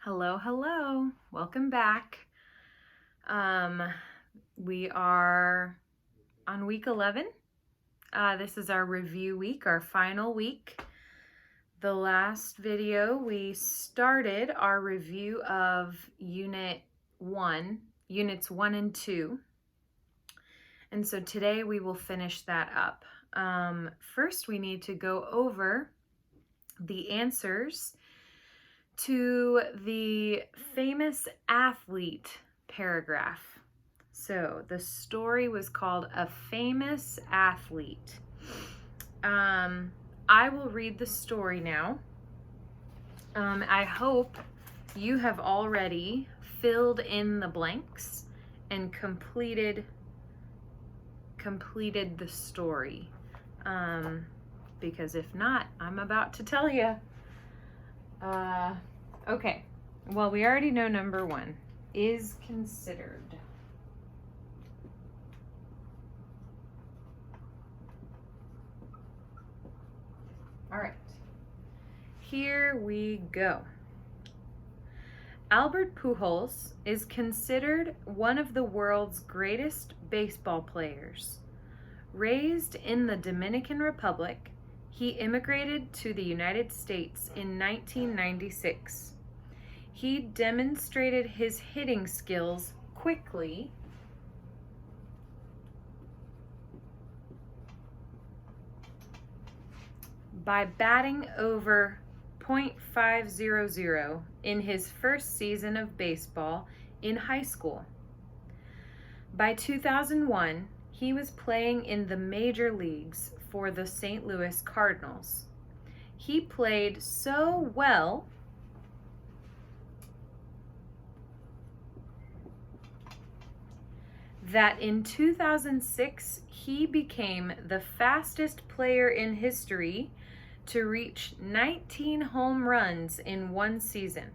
Hello, hello. Welcome back. We are on week 11. This is our review week, our final week. The last video, we started our review of units 1 and 2. And so today we will finish that up. First, we need to go over the answers to the famous athlete paragraph. So the story was called A Famous Athlete. I will read the story now. I hope you have already filled in the blanks and completed the story. Because if not, I'm about to tell you. Okay, well, we already know number 1 is considered. All right, here we go. Albert Pujols is considered one of the world's greatest baseball players. Raised in the Dominican Republic, he immigrated to the United States in 1996. He demonstrated his hitting skills quickly by batting over .500 in his first season of baseball in high school. By 2001, he was playing in the major leagues for the St. Louis Cardinals. He played so well that in 2006, he became the fastest player in history to reach 19 home runs in one season.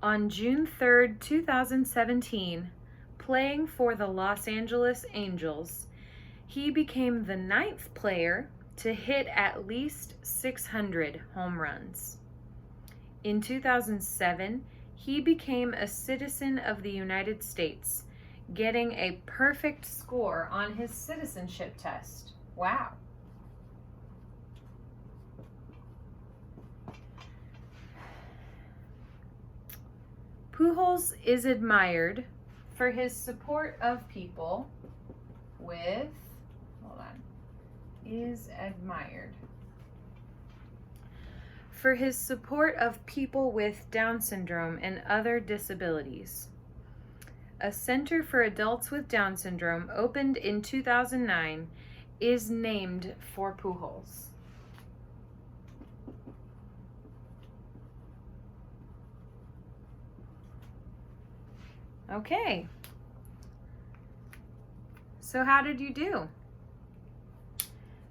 On June 3rd, 2017, playing for the Los Angeles Angels, he became the 9th player to hit at least 600 home runs. In 2007, he became a citizen of the United States, getting a perfect score on his citizenship test. Wow. Pujols is admired for his support of people with, is admired for his support of people with Down syndrome and other disabilities. A center for adults with Down syndrome opened in 2009 is named for Pujols. Okay. So how did you do?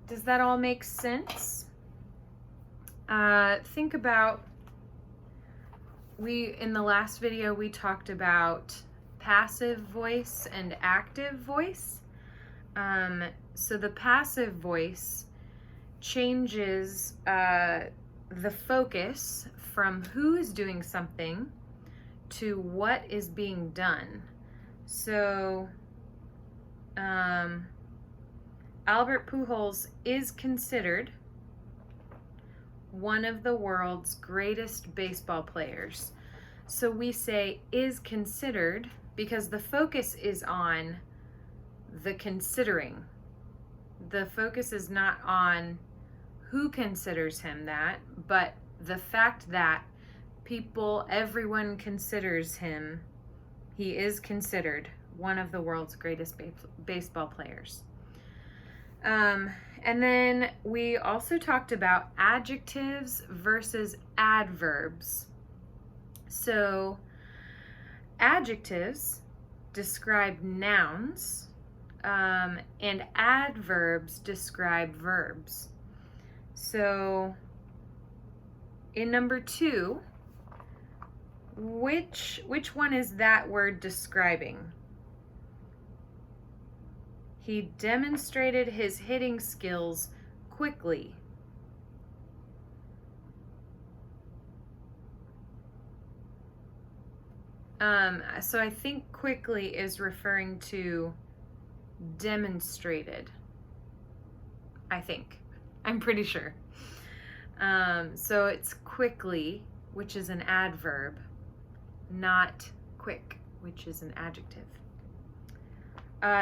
Does that all make sense? Think about, in the last video we talked about passive voice and active voice. So the passive voice changes the focus from who is doing something to what is being done. So Albert Pujols is considered one of the world's greatest baseball players. So we say is considered because the focus is on the considering. The focus is not on who considers him that, but the fact that everyone considers him, he is considered one of the world's greatest baseball players. And then we also talked about adjectives versus adverbs. So adjectives describe nouns, and adverbs describe verbs. So in number 2, which one is that word describing? He demonstrated his hitting skills quickly. So I think quickly is referring to demonstrated. I think. I'm pretty sure. So it's quickly, which is an adverb, not quick, which is an adjective.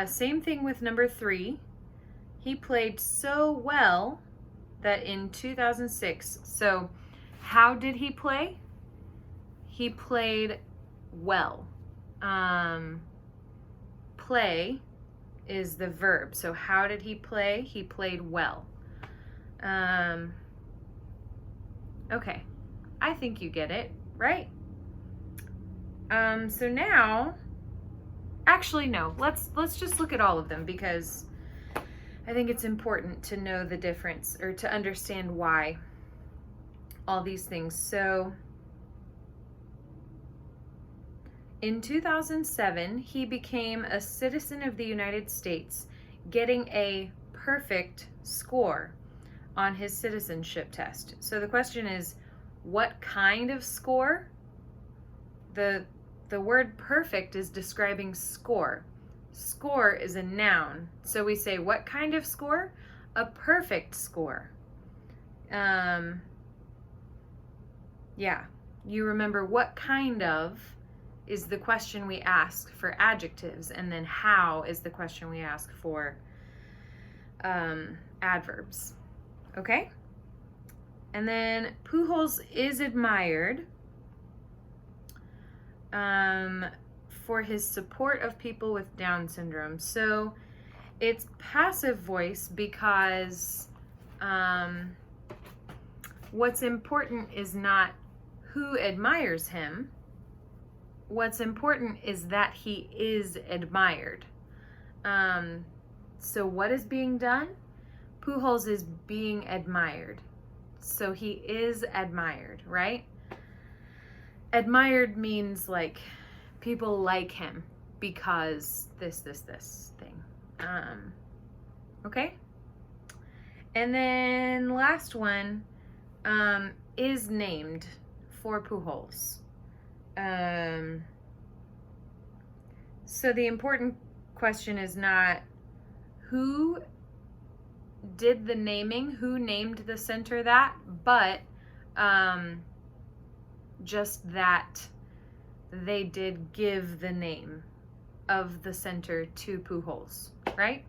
Same thing with number 3. He played so well that in 2006, so how did he play? He played well. Play is the verb. So how did he play? He played well. Okay, I think you get it, right? So now, actually no, let's just look at all of them because I think it's important to know the difference or to understand why all these things. So in 2007, he became a citizen of the United States, getting a perfect score on his citizenship test. So the question is, what kind of score? The word perfect is describing score. Score is a noun. So we say, what kind of score? A perfect score. Yeah, you remember what kind of is the question we ask for adjectives, and then how is the question we ask for adverbs. Okay? And then Pujols is admired for his support of people with Down syndrome. So it's passive voice because what's important is not who admires him. What's important is that he is admired. So what is being done? Pujols is being admired. So he is admired, right? Admired means like people like him because this thing. Okay? And then last one is named for Pujols. So the important question is not who did the naming, who named the center that, but just that they did give the name of the center to Pujols, right?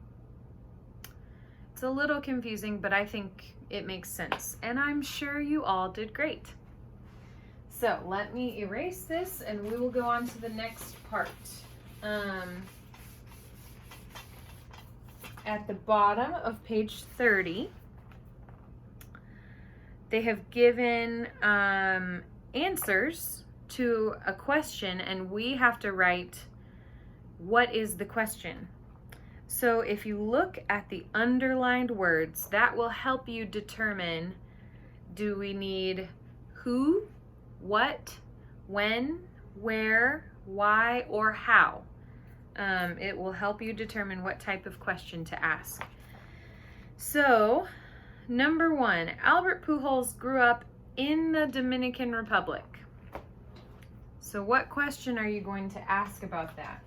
It's a little confusing, but I think it makes sense. And I'm sure you all did great. So let me erase this and we will go on to the next part. At the bottom of page 30, they have given answers to a question, and we have to write what is the question. So if you look at the underlined words, that will help you determine, do we need who, what, when, where, why, or how. It will help you determine what type of question to ask. So, number 1, Albert Pujols grew up in the Dominican Republic. So what question are you going to ask about that?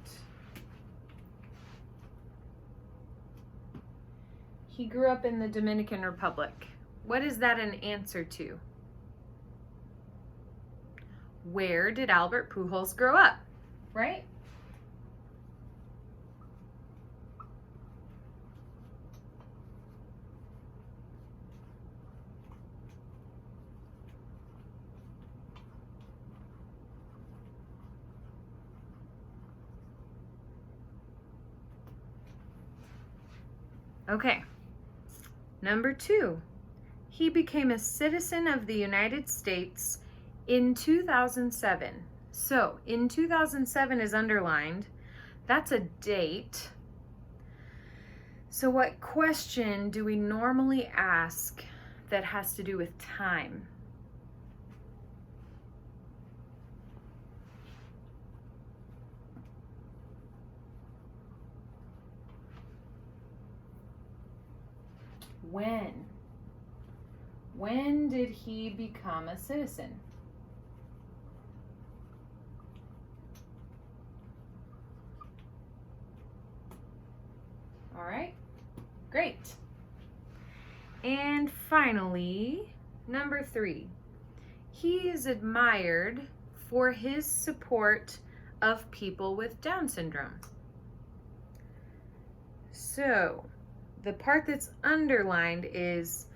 He grew up in the Dominican Republic. What is that an answer to? Where did Albert Pujols grow up? Right? Okay. Number 2, he became a citizen of the United States in 2007. So, in 2007 is underlined. That's a date. So what question do we normally ask that has to do with time? When? When did he become a citizen? All right, great. And finally, number 3. He is admired for his support of people with Down syndrome. So, the part that's underlined is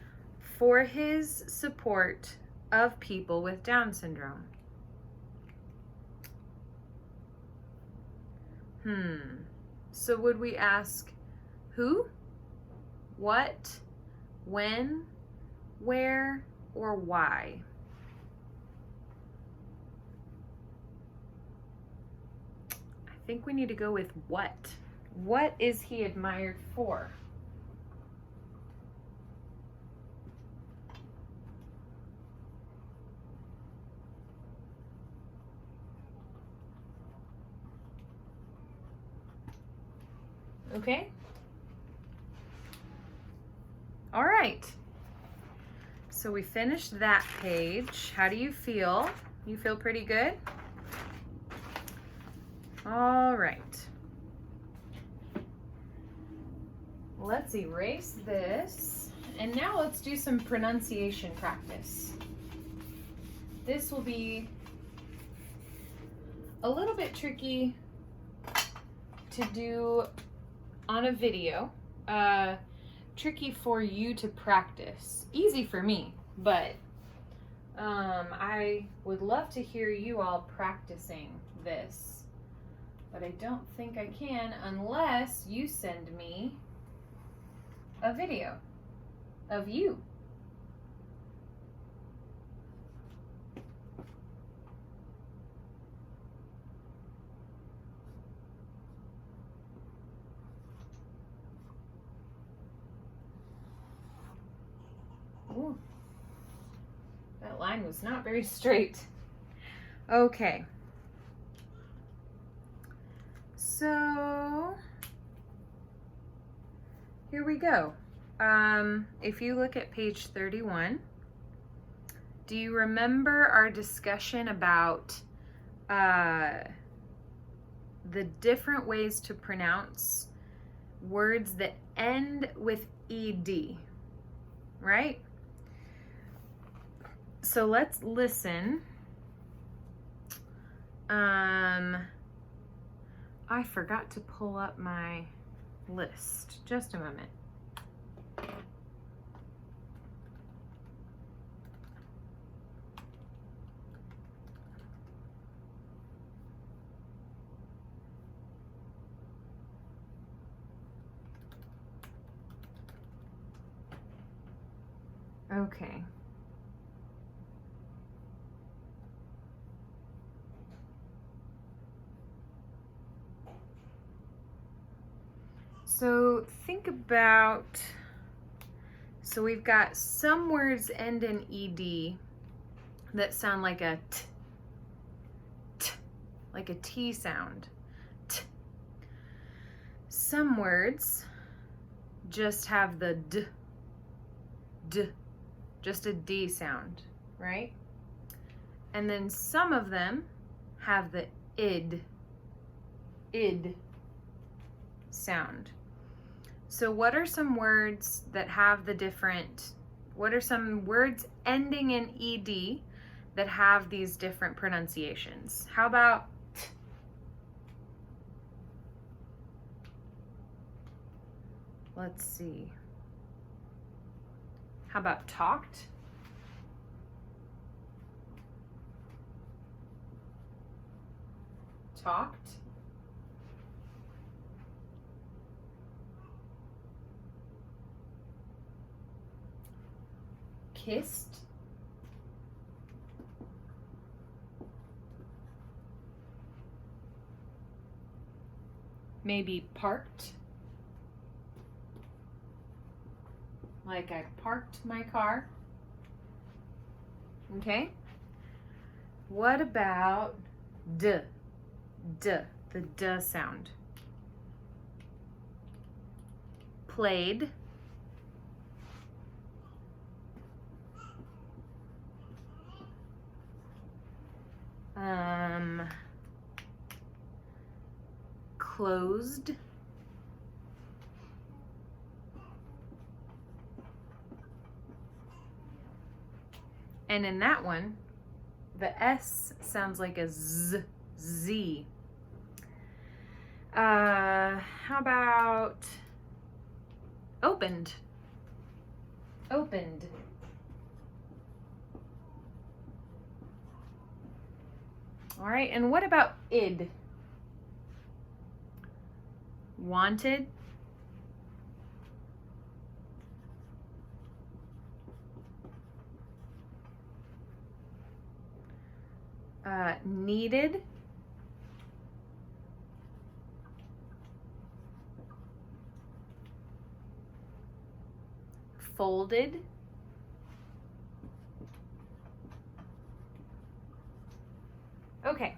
for his support of people with Down syndrome. So would we ask who, what, when, where, or why? I think we need to go with what. What is he admired for? Okay. All right. So we finished that page. How do you feel? You feel pretty good? All right. Let's erase this. And now let's do some pronunciation practice. This will be a little bit tricky to do on a video. Tricky for you to practice. Easy for me, but I would love to hear you all practicing this. But I don't think I can unless you send me a video of you. Ooh, that line was not very straight. Okay. So here we go. If you look at page 31, do you remember our discussion about the different ways to pronounce words that end with ed, right? So let's listen. I forgot to pull up my list. Just a moment. Okay. So think about, so we've got some words end in ed that sound like a t, t, like a T sound. T. Some words just have the d, d, just a D sound, right? And then some of them have the id sound. So what are some words that have the different, what are some words ending in ed that have these different pronunciations? How about t? Let's see. How about talked? Talked. Kissed. Maybe parked. Like I parked my car. Okay. What about d? D, the d sound. Played. Closed. And in that one, the S sounds like a Z. Z. How about opened? Opened. All right, and what about id? Wanted. Needed. Folded. Okay,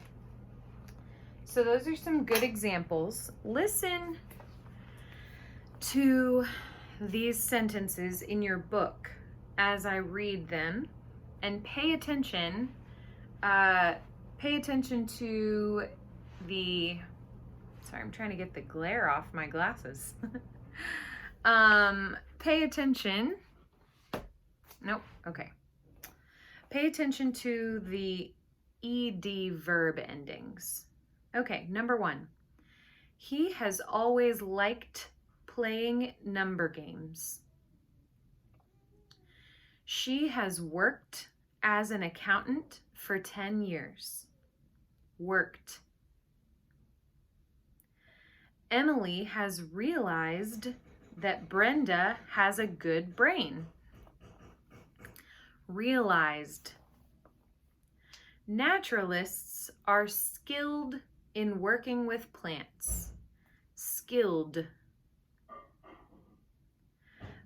so those are some good examples. Listen to these sentences in your book as I read them, and pay attention to the, sorry, I'm trying to get the glare off my glasses. Pay attention. Nope. Okay. Pay attention to the ed verb endings. Okay, number 1. He has always liked playing number games. She has worked as an accountant for 10 years. Worked. Emily has realized that Brenda has a good brain. Realized. Naturalists are skilled in working with plants. Skilled.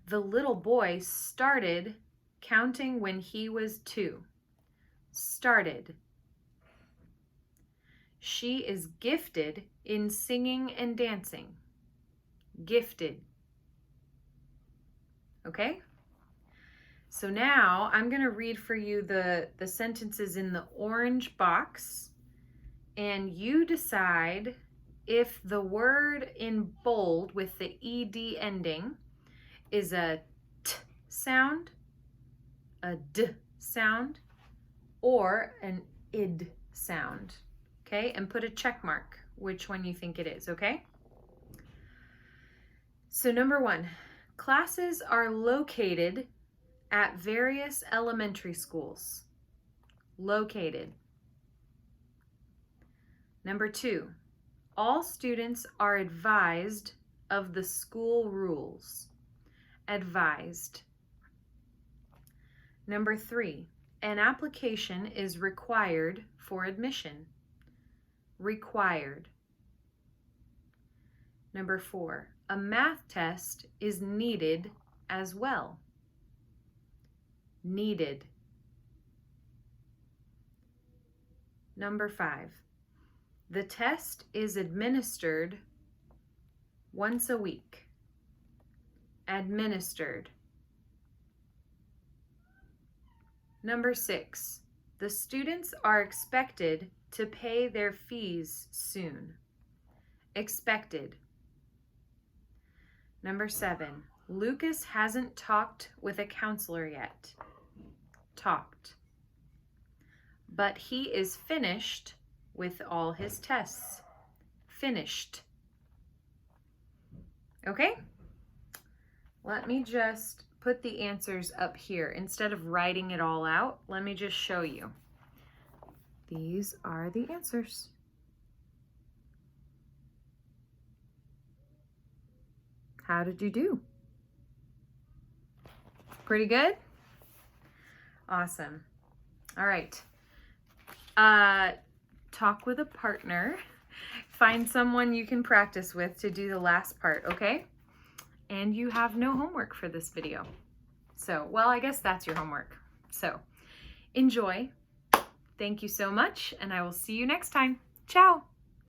The little boy started counting when he was 2. Started. She is gifted in singing and dancing. Gifted. Okay? So now I'm going to read for you the sentences in the orange box, and you decide if the word in bold with the ed ending is a t sound, a d sound, or an id sound. Okay? And put a check mark which one you think it is, okay? So number 1, classes are located at various elementary schools. Located. Number 2, all students are advised of the school rules. Advised. Number 3, an application is required for admission. Required. Number 4, a math test is needed as well. Needed. Number 5, the test is administered once a week. Administered. Number 6, the students are expected to pay their fees soon. Expected. Number 7, Lucas hasn't talked with a counselor yet. Talked. But he is finished with all his tests. Finished. Okay? Let me just put the answers up here. Instead of writing it all out, let me just show you. These are the answers. How did you do? Pretty good? Awesome. All right. Talk with a partner. Find someone you can practice with to do the last part, okay? And you have no homework for this video. So, well, I guess that's your homework. So, enjoy. Thank you so much, and I will see you next time. Ciao.